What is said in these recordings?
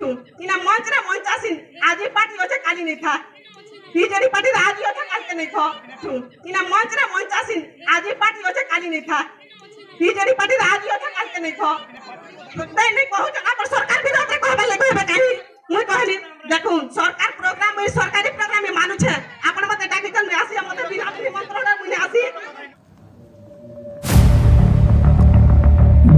छु इना मंच रे मंच आसिन आज पार्टी होचे काली नहीं था बीजेडी पार्टी आज होचे काल के नहीं था छु इना मंच रे मंच आसिन आज पार्टी होचे काली नहीं था बीजेडी पार्टी आज होचे काल के नहीं था तै नहीं कहू जगह पर सरकार विरोध रे कहबे ले कहबे काई मुई कहली देखू सरकार प्रोग्राम में सरकारी प्रोग्राम में मानु छे आपण मते डाकितन में आसी मते बिना निमंत्रण मुने आसी।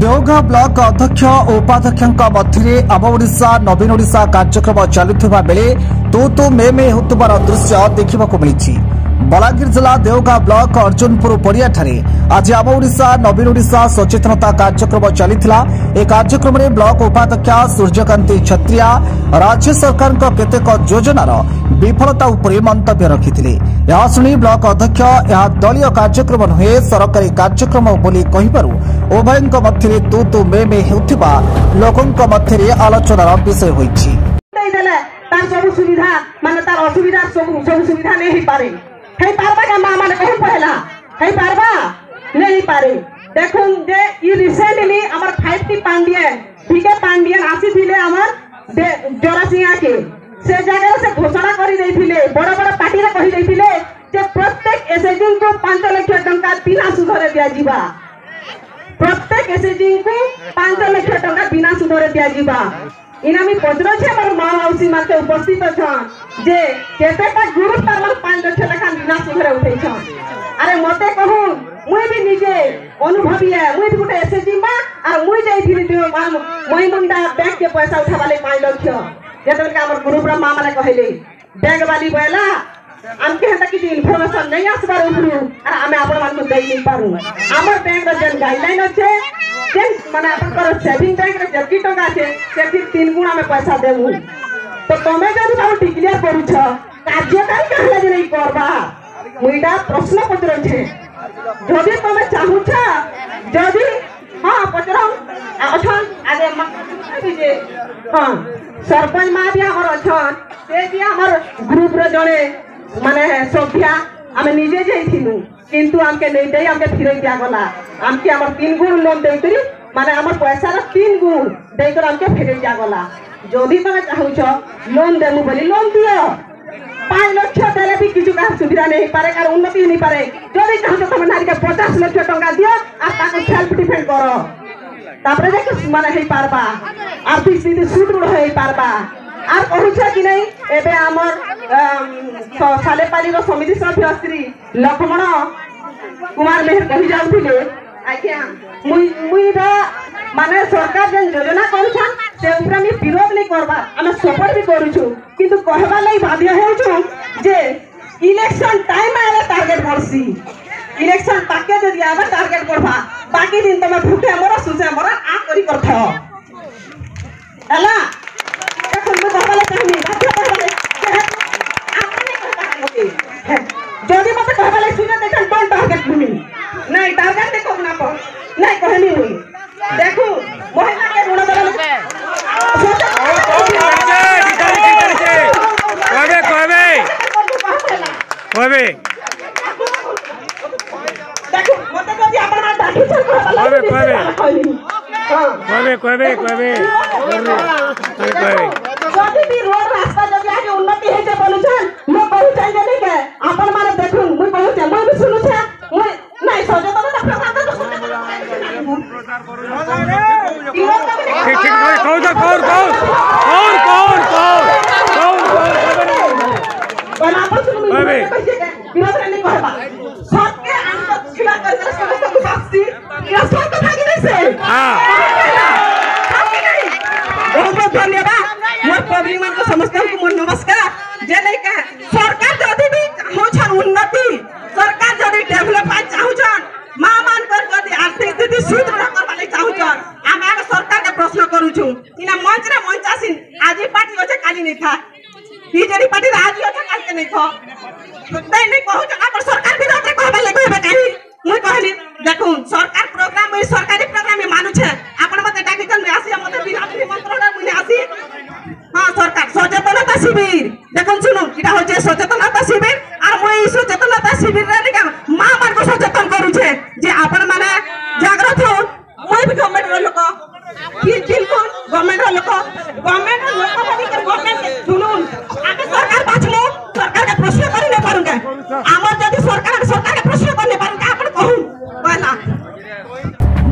देवघा ब्लॉक अध्यक्ष और उपाध्यक्ष मध्य आम ओडिशा नवीन ओडिशा कार्यक्रम चलुवा बेले तो मे होतुबार दृश्य देखा मिली। बलांगीर जिला देवघा ब्लॉक अर्जुनपुर पड़िया आज आम ओडिशा नवीन ओडिशा सचेतनता कार्यक्रम चलता। ए कार्यक्रम में ब्लॉक उपाध्यक्ष सूर्यकांति छत्रिया राज्य सरकार केतेक योजनार विफलता उपरे मंतव्य रखिथिले। यह शुणी ब्लॉक अध्यक्ष यह दलीय कार्यक्रम नुहे सरकारी कार्यक्रम बोली कहिबारु उभयଙ୍କ ମଧ୍ୟରେ तू मे हेउथिबा लोकଙ୍କ ମଧ୍ୟରେ आलोचनार विषय होइछि। तार सब सुविधा माने तार असुविधा सब सुविधा नहीं पारे हे पारबा का मां माने कहि पहला हे पारबा नहीं पारे। देखुन जे ई रिसेंटली हमर 5T पांडियन पीके पांडियन आसी थिले हमर जोरासिंगा के से जगह से घोषणा करि दैथिले बड़ बड़ पार्टी रे कहि दैथिले जे प्रत्येक एसएजी को 5 लाख टंका बिना सुधरे दिया जीवा प्रत्येक एसएजी को 5 लाख टंका बिना सुधरे दिया जीवा। इना मी पचरो छे हमर मां मौसी माते उपस्थित छन जे केतेटा ग्रुप तार 5 लाख टका बिना सुधरे उठै छन। अरे मते कहू मुई भी निजे अनुभवी है मुई भी गुटे एसएजी मा आ मुई जाई थिली दियो मई मुंडा बैंक के पैसा उठावाले 5 लाख जेतल के हमर ग्रुप रा मां माने कहले बैंक वाली बोला हमके हता कि इन्फॉर्मेशन नहीं आसबार उपरु अरे हमें आपण मान को देई नहीं पारू हमर बैंक रा जन गाइडलाइन अछि जेन माने आपण कर सेविंग बैंक रे जति टका छै सेति 3 गुणा में पैसा देबू तो तमे जदी बाबू टिकलियर करू छ कार्यकारी कहले जे नहीं करबा मुइडा प्रश्न पत्र छै जदी तमे चाहू छ जदी हां पत्र अछन आगे जे हां सरपंच मा भी हमर अछन से भी हमर ग्रुप रे जणे माने सोफिया हमें निजे जाइथिनु किंतु हमके नहीं दे हमके फिरै दिया गला हमके हमर 3 गुण लोन देइतरी माने हमर पैसा रा 3 गुण देइकर हमके फिरै दिया गला। जदी तमे चाहू छ लोन देमु बोली लोन दियो 5 लाख देले भी किछु का सुविधा नहीं पारे कार उन्नति नहीं पारे जदी चाहू छ तमे नारी के 50 लाख टका दियो आ ताको सेल्फ डिफेंड करो तापरे जे माने हेई पारबा आर्थिक स्थिति सुदृढ़ हेई पारबा। आर कहू छ कि नहीं एबे हमर सालेपाली रो समिति सभ्य श्री लक्ष्मण कुमार मेहर कहि जाउथिले आज्ञा मुई रा माने सरकार जन योजना करू छन से ऊपर मी विरोध नहीं करबा हम सपोर्ट भी करू छु किंतु कहबा लई बाध्य हेउ छु जे इलेक्शन टाइम आले टारगेट करसी इलेक्शन पाके जदी आबा टारगेट करबा बाकी दिन तमे भूखे मोरा सुसे मोरा आ करी करथो हला देखो मैं कहबा चाहनी बाध्य कहबा आपने कहबा ओके जदी मते कहबा लई सुने देखन कोन टारगेट भूमि नहीं टारगेट देखो ना पर नहीं कहनी हुई देखो महिला के गुण दल कहबे देखो मते जदी आपन डाठी छन कहबे जदी भी रोड रास्ता जदी आगे उन्नति हे जे बोलु छन मो कहू चाहिए नहीं के आपन माने देखु मुई कहू छ मैं भी सुनु छ मुई नहीं सचेतन ठीक कौन बनापन सुनु विरोध नहीं कहबा सबके अंत खिला कर समस्त को शास्ति या सब कथा की नहीं से हां बहुत धन्यवाद मोर पब्लिक मान को समस्त को मोर नमस्कार जे नहीं का सरकार जदी भी हो छन उन्नति सरकार जदी डेवलपमेंट चाहू छन मां मान कर जदी आर्थिक स्थिति सुदृढ़ करबा ले चाहू छन हम आगे सरकार के प्रश्न करू छु इना मंच रे मंच आसिन आज पार्टी होचे काली नहीं था बीजेडी पार्टी आज होचे काल के नहीं था तै नहीं कहू जगह पर सरकार विरोध रे कहबे ले कहबे काई मुई कहली देखू सरकार प्रोग्राम में सरकारी प्रोग्राम में मानु छे आपण मते डाकितन में आसी मते बिना निमंत्रण मुने आसी हां सरकार सचेतनता शिविर देखन सुनु इटा होचे सचेतनता शिविर और मुई सचेतनता शिविर रे निका मां मान को सचेतन करू छे जे आपण माने जागृत हो मुई भी गवर्नमेंट रो लोक की को गवर्नमेंट रो लोक শুনুন আমি সরকার বাঁচলে সরকারকে প্রশ্ন করে না পারুঙ্গে আমার যদি সরকারকে প্রশ্ন করে পারুঙ্গে আপন কহুন কয়লা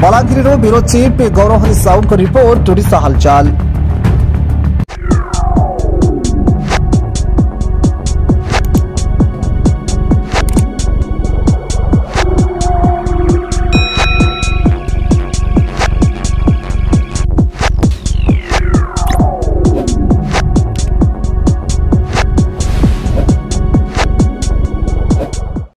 Balangir bureau chief Gaurhari Sahu report Odisha हालचाल।